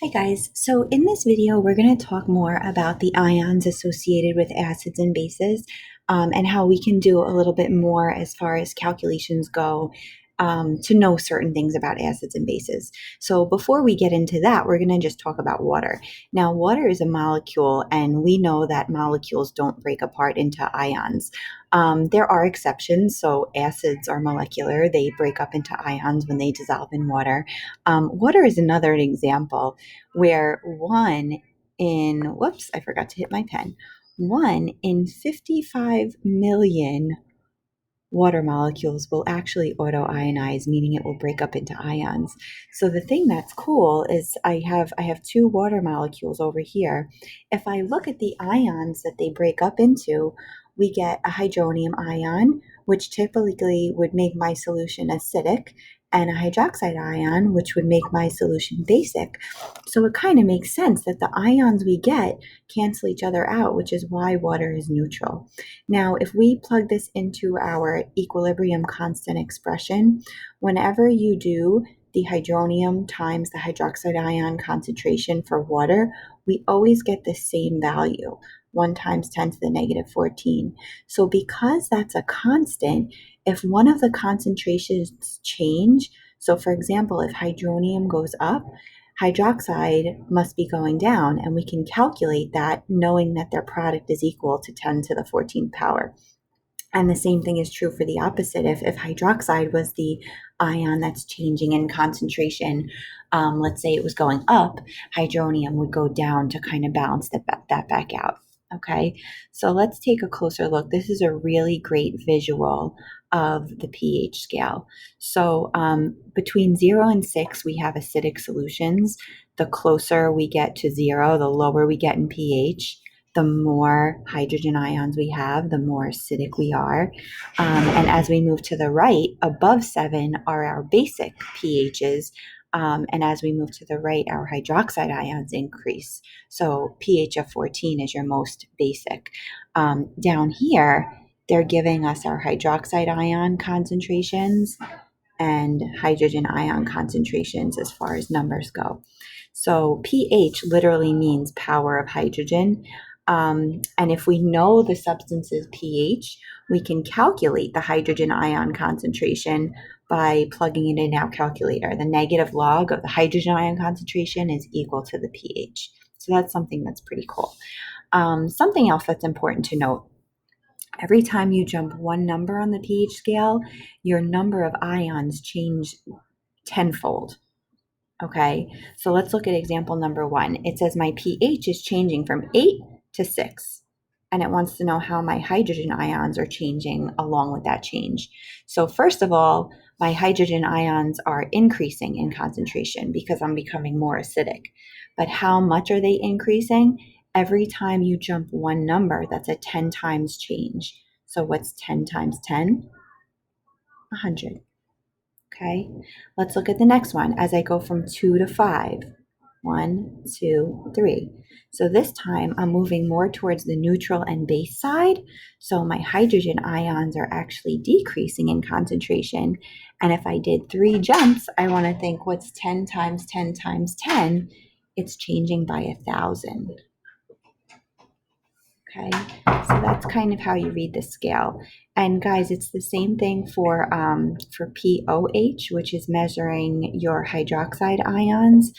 Hi guys, so in this video we're going to talk more about the ions associated with acids and bases and how we can do a little bit more as far as calculations go to know certain things about acids and bases. So before we get into that, we're going to just talk about water. Now water is a molecule and we know that molecules don't break apart into ions. There are exceptions, so acids are molecular, they break up into ions when they dissolve in water. Water is another example where I forgot to hit my pen, 1 in 55 million water molecules will actually autoionize, meaning it will break up into ions. So the thing that's cool is I have two water molecules over here. If I look at the ions that they break up into, we get a hydronium ion, which typically would make my solution acidic, and a hydroxide ion, which would make my solution basic. So it kind of makes sense that the ions we get cancel each other out, which is why water is neutral. Now, if we plug this into our equilibrium constant expression, whenever you do the hydronium times the hydroxide ion concentration for water, we always get the same value, 1 times 10 to the negative 14. So because that's a constant, if one of the concentrations change, so for example, if hydronium goes up, hydroxide must be going down, and we can calculate that knowing that their product is equal to 10 to the 14th power. And the same thing is true for the opposite. If hydroxide was the ion that's changing in concentration, let's say it was going up, hydronium would go down to kind of balance that back out. Okay, so let's take a closer look. This is a really great visual of the pH scale. So between 0 and 6, we have acidic solutions. The closer we get to 0, the lower we get in pH. The more hydrogen ions we have, the more acidic we are. And as we move to the right, above 7 are our basic pHs. And as we move to the right, our hydroxide ions increase. So pH of 14 is your most basic. Down here, they're giving us our hydroxide ion concentrations and hydrogen ion concentrations as far as numbers go. So pH literally means power of hydrogen. And if we know the substance's pH, we can calculate the hydrogen ion concentration by plugging it in our calculator. The negative log of the hydrogen ion concentration is equal to the pH. So that's something that's pretty cool. Something else that's important to note. Every time you jump one number on the pH scale, your number of ions change tenfold. Okay, so let's look at example number 1. It says my pH is changing from 8 to 6, and it wants to know how my hydrogen ions are changing along with that change. So first of all, my hydrogen ions are increasing in concentration because I'm becoming more acidic. But how much are they increasing? Every time you jump one number, that's a 10 times change. So what's 10 times 10? 100. Okay, let's look at the next one as I go from 2 to 5. 1, 2, 3. So this time I'm moving more towards the neutral and base side. So my hydrogen ions are actually decreasing in concentration. And if I did 3 jumps, I want to think what's 10 times 10 times 10? It's changing by 1,000. Okay, so that's kind of how you read the scale. And guys, it's the same thing for POH, which is measuring your hydroxide ions.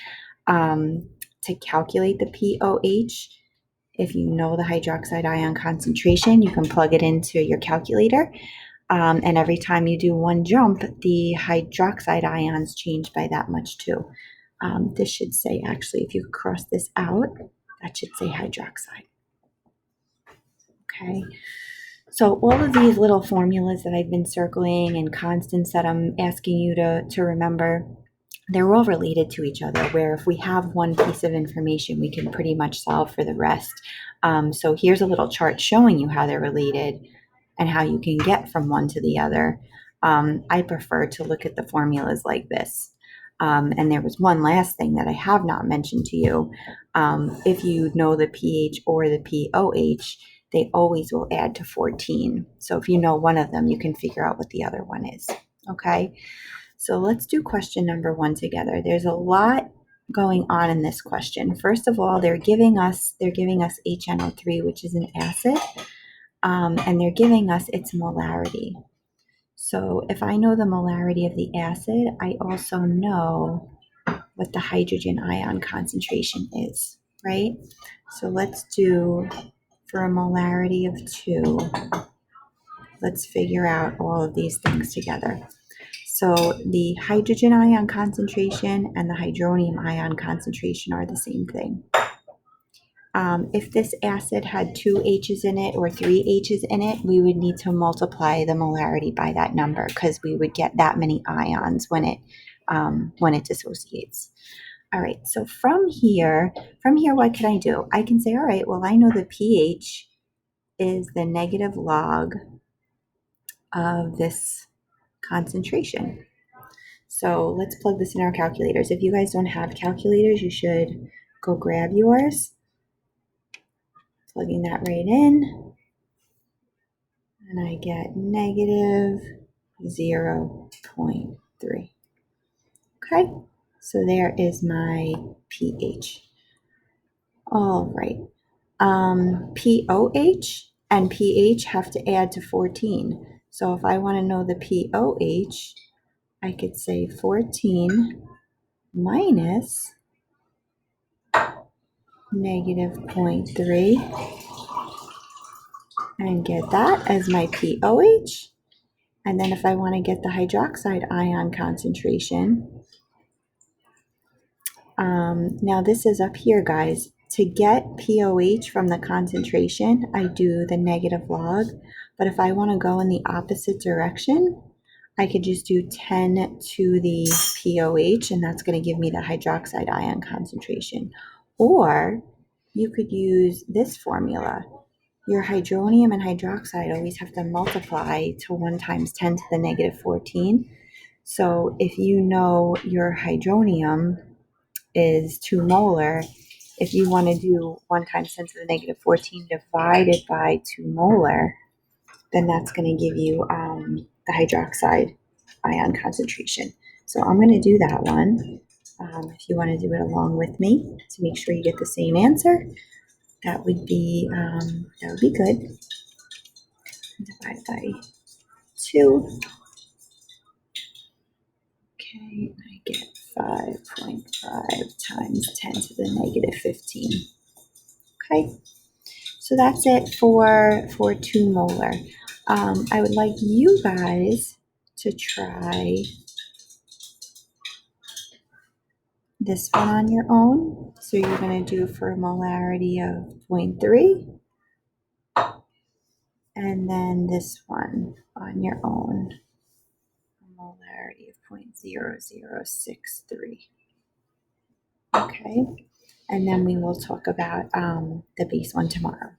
To calculate the POH, if you know the hydroxide ion concentration, you can plug it into your calculator. And every time you do one jump, the hydroxide ions change by that much too. This should say, actually, if you cross this out, that should say hydroxide. Okay, so all of these little formulas that I've been circling and constants that I'm asking you to remember, they're all related to each other, where if we have one piece of information, we can pretty much solve for the rest. So here's a little chart showing you how they're related and how you can get from one to the other. I prefer to look at the formulas like this. And there was one last thing that I have not mentioned to you. If you know the pH or the POH, they always will add to 14. So if you know one of them, you can figure out what the other one is. Okay, so let's do question number 1 together. There's a lot going on in this question. First of all, they're giving us HNO3, which is an acid, and they're giving us its molarity. So if I know the molarity of the acid, I also know what the hydrogen ion concentration is, right? So let's do, for a molarity of 2, let's figure out all of these things together. So the hydrogen ion concentration and the hydronium ion concentration are the same thing. If this acid had 2 H's in it or 3 H's in it, we would need to multiply the molarity by that number because we would get that many ions when it dissociates. All right, so from here, what can I do? I can say, all right, well, I know the pH is the negative log of this concentration. So let's plug this in our calculators. If you guys don't have calculators, you should go grab yours. Plugging that right in. And I get negative 0.3. Okay, so there is my pH. All right. pOH and pH have to add to 14. So if I want to know the pOH, I could say 14 minus negative 0.3 and get that as my pOH. And then if I want to get the hydroxide ion concentration, now this is up here, guys. To get pOH from the concentration, I do the negative log. But if I want to go in the opposite direction, I could just do 10 to the pOH, and that's going to give me the hydroxide ion concentration. Or you could use this formula. Your hydronium and hydroxide always have to multiply to 1 times 10 to the negative 14. So if you know your hydronium is 2 molar, if you want to do 1 times 10 to the negative 14 divided by 2 molar, then that's going to give you the hydroxide ion concentration. So I'm going to do that one. If you want to do it along with me to make sure you get the same answer, that would be good. Divide by 2. Okay, I get 5.5 times 10 to the negative 15. Okay, so that's it for 2 molar. I would like you guys to try this one on your own. So you're going to do for a molarity of 0.3, and then this one on your own, a molarity of 0.0063. Okay, and then we will talk about the base one tomorrow.